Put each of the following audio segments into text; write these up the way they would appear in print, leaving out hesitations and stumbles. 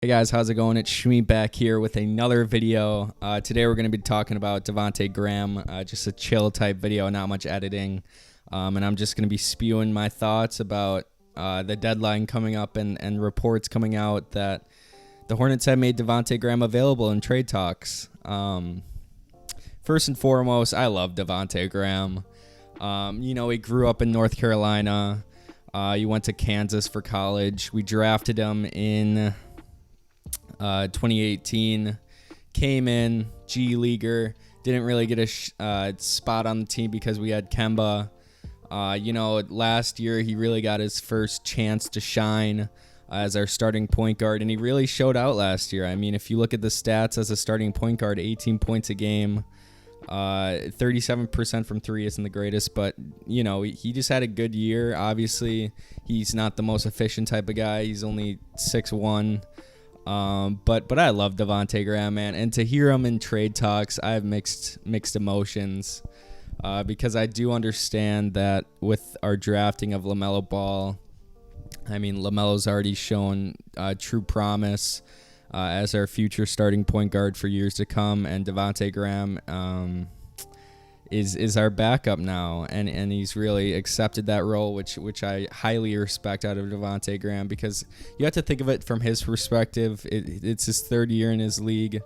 Hey guys, how's it going? It's Shmi back here with another video. Today we're going to be talking about Devonte Graham, just a chill type video, not much editing. And I'm just going to be spewing my thoughts about the deadline coming up and reports coming out that the Hornets have made Devonte Graham available in trade talks. First and foremost, I love Devonte Graham. He grew up in North Carolina. He went to Kansas for college. We drafted him in 2018, came in G Leaguer, didn't really get a spot on the team because we had Kemba. Last year he really got his first chance to shine as our starting point guard, and he really showed out last year. I mean, if you look at the stats as a starting point guard, 18 points a game, 37% from three isn't the greatest, but he just had a good year. Obviously, he's not the most efficient type of guy. He's only 6'1". But I love Devonte Graham, man, and to hear him in trade talks, I have mixed emotions, because I do understand that with our drafting of LaMelo Ball, I mean, LaMelo's already shown true promise as our future starting point guard for years to come, and Devonte Graham is our backup now, and he's really accepted that role, which I highly respect out of Devonte Graham, because you have to think of it from his perspective. It's his third year in his league.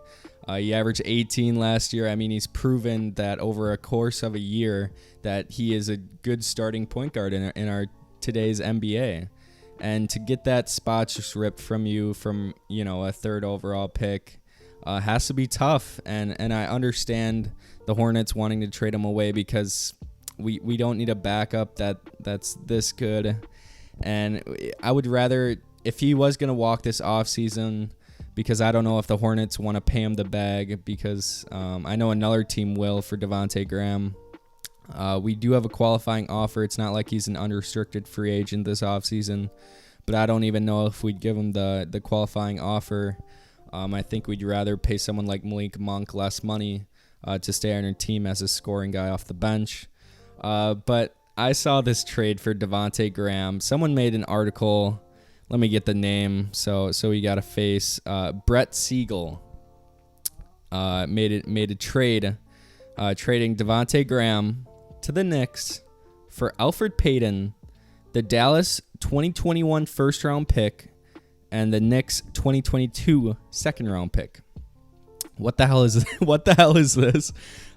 He averaged 18 last year. I mean, he's proven that over a course of a year that he is a good starting point guard in our today's NBA. And to get that spot just ripped from you from a third overall pick has to be tough, and I understand the Hornets wanting to trade him away because we don't need a backup that's this good. And I would rather, if he was going to walk this offseason, because I don't know if the Hornets want to pay him the bag, because I know another team will for Devonte Graham. We do have a qualifying offer. It's not like he's an unrestricted free agent this offseason, but I don't even know if we'd give him the qualifying offer. I think we'd rather pay someone like Malik Monk less money to stay on our team as a scoring guy off the bench. But I saw this trade for Devonte Graham. Someone made an article. Let me get the name so we got a face. Brett Siegel made a trade trading Devonte Graham to the Knicks for Elfrid Payton, the Dallas 2021 first-round pick, and the Knicks 2022 second-round pick. What the hell is this?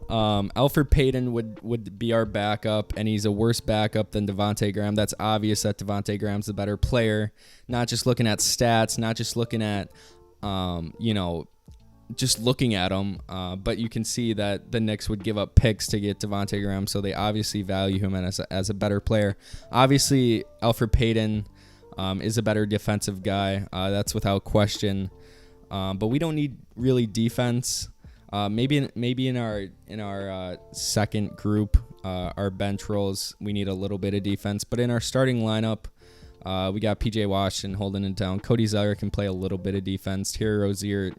Elfrid Payton would be our backup, and he's a worse backup than Devonte Graham. That's obvious that Devonte Graham's the better player. Not just looking at stats, not just looking at, just looking at him. But you can see that the Knicks would give up picks to get Devonte Graham, so they obviously value him as a better player. Obviously, Elfrid Payton is a better defensive guy. That's without question. But we don't need really defense. Maybe in our second group, our bench roles, we need a little bit of defense. But in our starting lineup, we got PJ Washington holding it down. Cody Zeller can play a little bit of defense. Terry Rozier,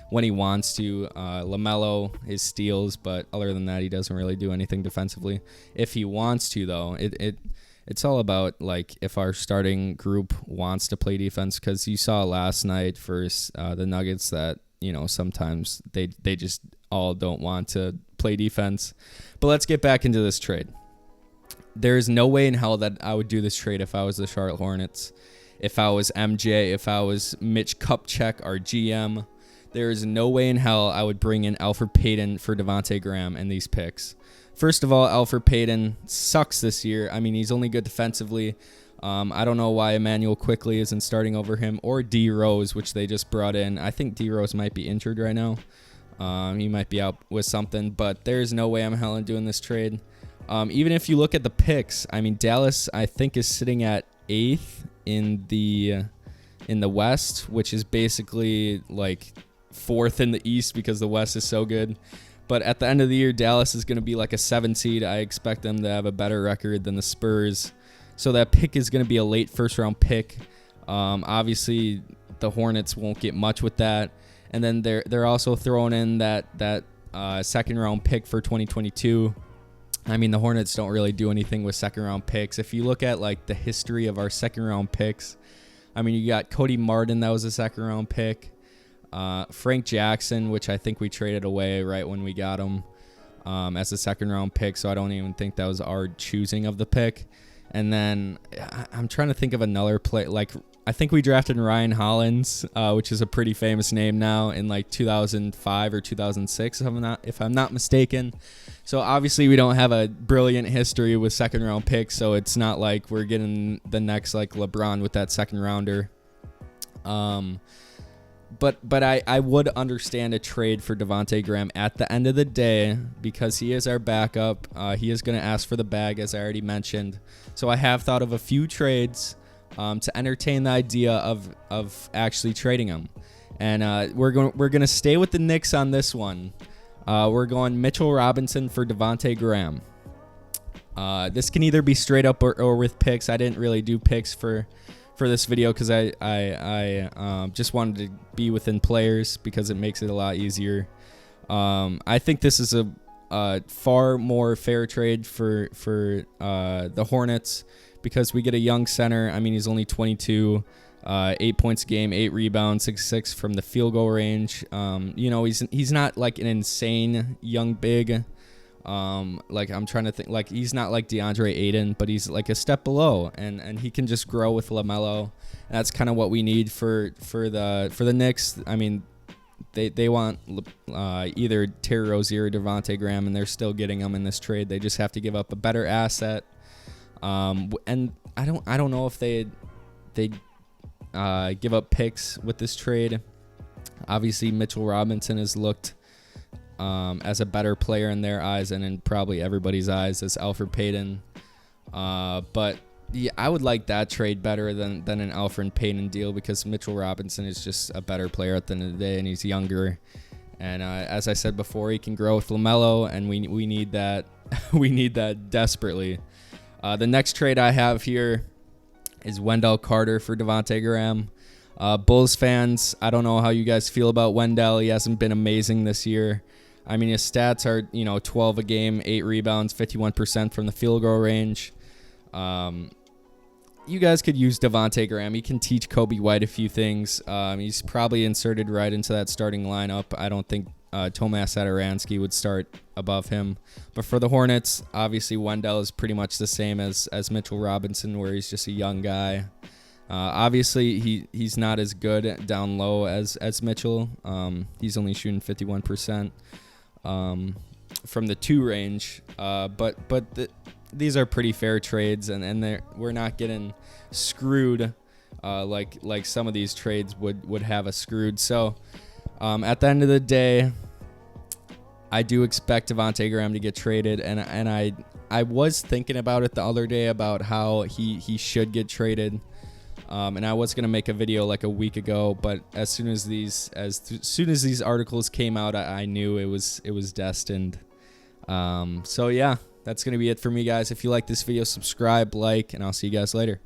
when he wants to. LaMelo is steals, but other than that, he doesn't really do anything defensively. If he wants to, though, it's all about like if our starting group wants to play defense, because you saw last night for the Nuggets that sometimes they just all don't want to play defense. But let's get back into this trade. There's no way in hell that I would do this trade if I was the Charlotte Hornets, if I was MJ, if I was Mitch Kupchak, our GM. There is no way in hell I would bring in Elfrid Payton for Devonte Graham and these picks. First of all, Elfrid Payton sucks this year. I mean, he's only good defensively. I don't know why Emmanuel Quickley isn't starting over him, or D Rose, which they just brought in. I think D Rose might be injured right now. He might be out with something, but there's no way I'm hell doing this trade. Even if you look at the picks, I mean, Dallas, I think, is sitting at 8th in the West, which is basically like 4th in the East because the West is so good. But at the end of the year, Dallas is going to be like a 7 seed. I expect them to have a better record than the Spurs. So that pick is going to be a late first-round pick. Obviously, the Hornets won't get much with that. And then they're also throwing in that second-round pick for 2022. I mean, the Hornets don't really do anything with second-round picks. If you look at like the history of our second-round picks, I mean, you got Cody Martin, that was a second round pick. Frank Jackson, which I think we traded away right when we got him as a second round pick. So I don't even think that was our choosing of the pick. And then I'm trying to think of another play. Like, I think we drafted Ryan Hollins, which is a pretty famous name now, in like 2005 or 2006, if I'm not mistaken. So obviously we don't have a brilliant history with second round picks. So it's not like we're getting the next like LeBron with that second rounder. But I would understand a trade for Devonte Graham at the end of the day, because he is our backup. He is going to ask for the bag, as I already mentioned. So I have thought of a few trades to entertain the idea of actually trading him. And we're going to stay with the Knicks on this one. We're going Mitchell Robinson for Devonte Graham. This can either be straight up or with picks. I didn't really do picks for this video because I just wanted to be within players because it makes it a lot easier. I think this is a far more fair trade for the Hornets, because we get a young center. I mean, he's only 22, 8 points a game, 8 rebounds, 6 from the field goal range. He's not like an insane young big. Like, I'm trying to think, like, he's not like DeAndre Ayton, but he's like a step below, and he can just grow with LaMelo. And that's kind of what we need for the Knicks. I mean, they want either Terry Rozier or Devonte Graham, and they're still getting them in this trade. They just have to give up a better asset. And I don't know if they give up picks with this trade. Obviously, Mitchell Robinson has looked as a better player in their eyes, and in probably everybody's eyes, as Elfrid Payton. But yeah, I would like that trade better than an Elfrid Payton deal, because Mitchell Robinson is just a better player at the end of the day, and he's younger. And as I said before, he can grow with LaMelo, and we need that. We need that desperately. The next trade I have here is Wendell Carter for Devonte Graham. Bulls fans, I don't know how you guys feel about Wendell. He hasn't been amazing this year. I mean, his stats are, 12 a game, 8 rebounds, 51% from the field goal range. You guys could use Devonte Graham. He can teach Kobe White a few things. He's probably inserted right into that starting lineup. I don't think Tomas Satoransky would start above him. But for the Hornets, obviously Wendell is pretty much the same as Mitchell Robinson, where he's just a young guy. Obviously, he's not as good down low as Mitchell. He's only shooting 51% from the 2 range. These are pretty fair trades, and we're not getting screwed like some of these trades would have us screwed. So at the end of the day, I do expect Devonte Graham to get traded, and I was thinking about it the other day about how he should get traded. And I was gonna make a video like a week ago, but as soon as these articles came out, I knew it was destined. So yeah, that's gonna be it for me, guys. If you like this video, subscribe, like, and I'll see you guys later.